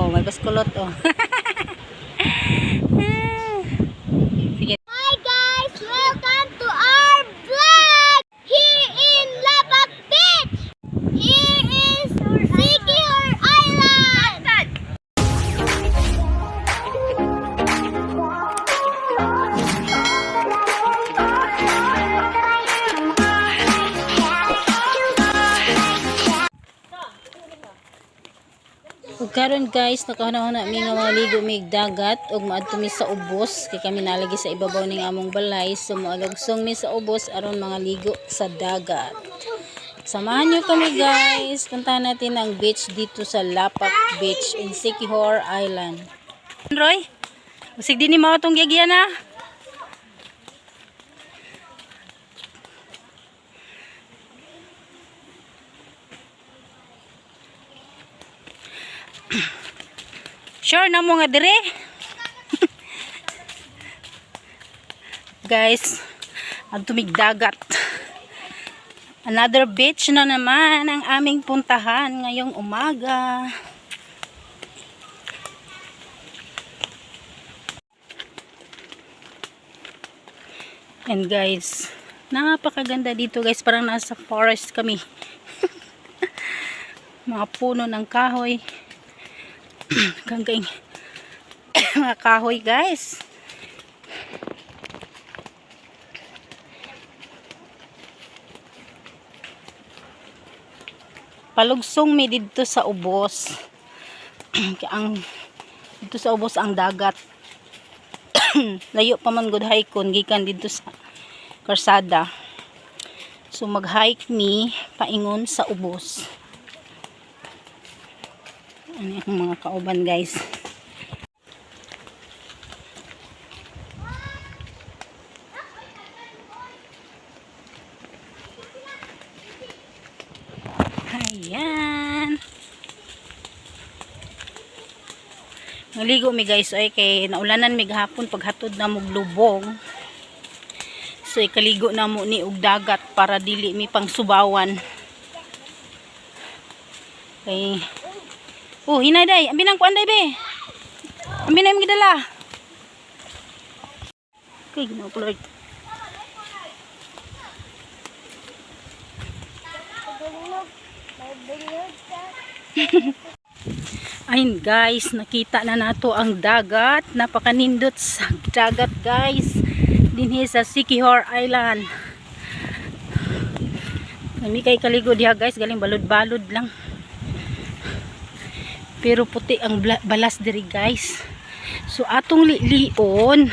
Oh, may baskulot oh. Sige. Hi guys, welcome to our vlog here in Lapak Beach. Here is Sikihor Island. Ug karon guys, nakahuna-huna mi nga mga ligo mig dagat ug maadto mi sa ubos kay kami nalagi sa ibabaw ning among balay, so moalugsong mi sa ubos aron mga ligo sa dagat. Samahan niyo kami guys, puntahan natin ang beach dito sa Lapak Beach in Sikihor Island. Roy, usig din ni mao tong gigyan na. Sure na mo nga dire. Guys, ang tumigdagat. Another beach na naman ang aming puntahan ngayong umaga. And guys, napakaganda dito guys, parang nasa forest kami. Mga puno ng kahoy. Ganggang mga kahoy guys. Palugsong mi dito sa ubos. Ang dito sa ubos ang dagat. Layo pa man gud hike-on gikan dito sa karsada. So mag-hike mi paingon sa ubos. Ano yung mga kauban guys. Ayan. Naligo mi guys ay kay naulanan mi gahapon paghatod na mog lubong. So ikaligo na mo ni og dagat para dili mi pang subawan. Kay oh, hinay day. Ambi nang kuan day be. Ambi na imong gidala. Okay, ginawa ko Lord. Ayun guys, nakita na nato ang dagat. Napakanindot sa dagat guys. Dinhi sa Sikihor Island. Kami kay kaligo diha guys, galing balod-balod lang. Pero puti ang balas diri guys. So atong lion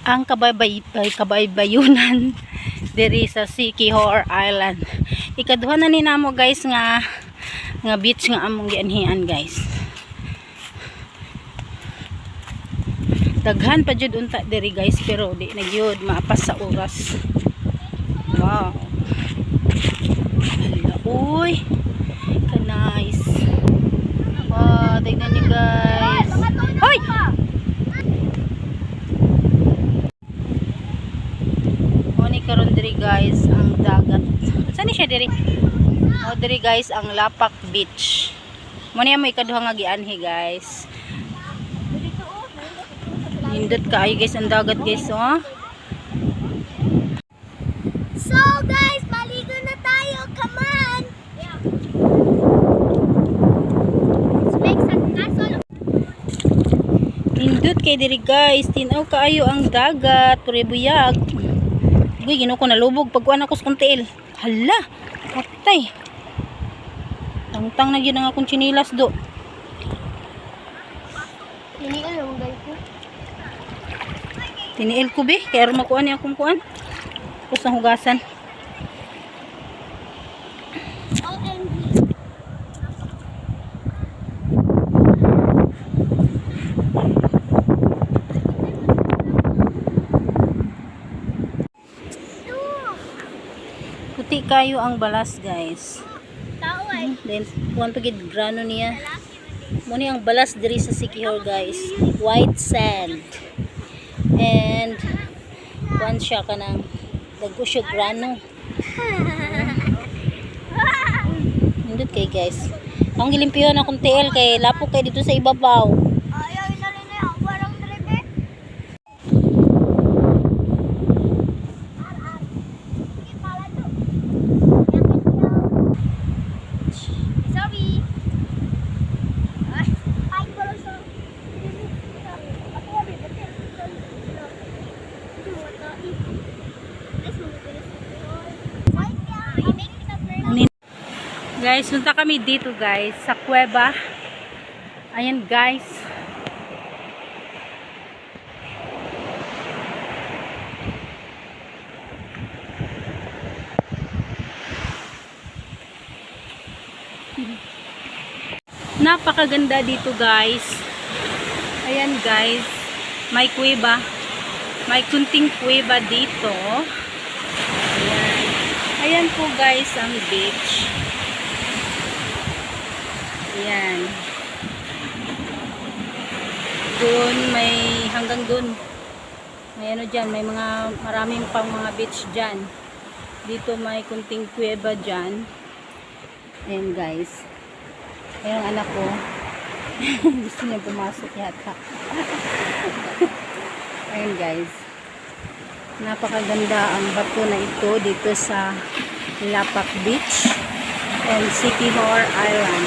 ang kabaybayunan diri sa Sikihor Island. Ikaduha na ni namo guys nga beach nga among gianhian guys. Daghan pa jud unta diri guys pero di na gyud maapas sa oras. Wow. Hala, uy. Ka-nice. Wow, tignan nyo guys. Hoy! Muni karon diri guys ang dagat. Saan siya diri? O diri guys ang Lapak Beach. Muni mo ikaduha nga gianhi guys. Nindot kaayo guys ang dagat guys oh. So guys, maligo na tayo. Come on. Nindot kay diri guys, tinaw kaayo ang dagat, puribuyag. Uy, gino ko nalubog pagkuan ako sa kuntiil. Hala, patay. Tangtang na gyud ang akong chinilas do. Tiniil mo guys. Tiniil ko be, kaya aron makuan ni akong kuan. Tapos ang hugasan. Puti kayo ang balas guys. Then kuan pagid grano niya. Mo ni ang balas diri sa Sikihor guys. White sand. And kuan siya kanang dagko siya grano. Hindot kay guys. Ang gilimpyo na kung tiil kay lapok kay dito sa ibabaw. Ayaw na rin na warang trebe. Sige, pala to. Sorry. Ay, pero so. Ako wala betul. Guys, punta kami dito guys sa kuweba. Ayan guys. Napakaganda dito guys. Ayan guys. May kuweba. May kunting kuweba dito. Ayan. Ayan po guys ang beach. Ayan. Doon may hanggang doon. May ano dyan. May mga maraming pang mga beach dyan. Dito may kunting kuweba dyan. Ayan guys. Ayan ang anak ko. Gusto niya pumasok yata. Ayan guys. Napakaganda ang bato na ito dito sa Lapak Beach and City Hor Island.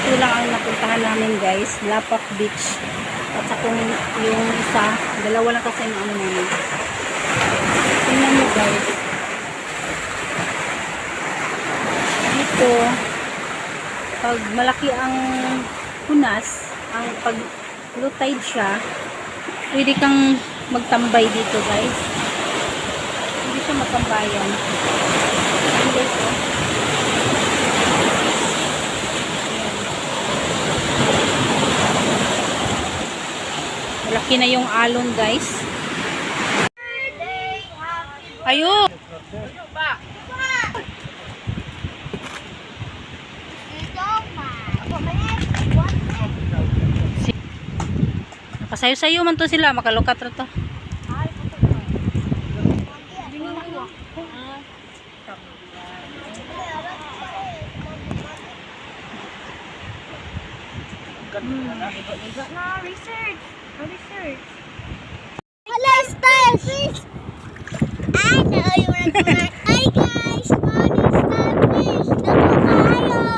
Ito lang ang napuntahan namin guys, Lapak Beach. At saka yung isa, dalawa lang kasi yung ano namin. Tingnan mo guys. Dito, pag malaki ang hunas, ang pag low tide siya, pwede kang magtambay dito guys. Hindi siya magtambayan. Ayan guys, oh. Malaki na yung alon guys. Ayun! Nakasayo-sayo man to sila, makalukat ra to. Research. Hello, starfish. I know you want to do it. Hi guys, morning starfish. Naku kayo.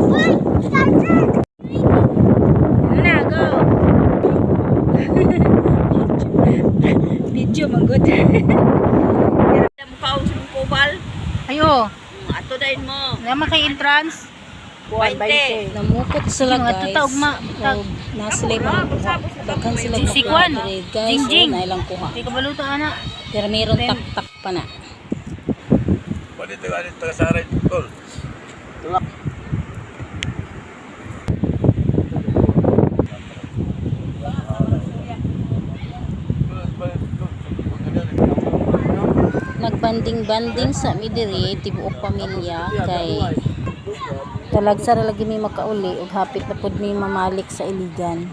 Uy, starfish. Ano na, go! Video manggod. Mukha sa kubal. Ayo, Ato dahin mo. naman kay entrance. 20. Namukot sila Yung guys. ato ta, ugma, tag. Naslay mo nakuha. Daghan sila Sikwan. guys. Jingjing. Oh, nailang kuha. Di ka baluto ana. Pero mayroon tak-tak pa na. Dito sa aray, tol. Nagbanding-banding sa midiri tibuok pamilya kay talagsa ra lagi mi makauli ug hapit na pud mi mamalik sa iligan.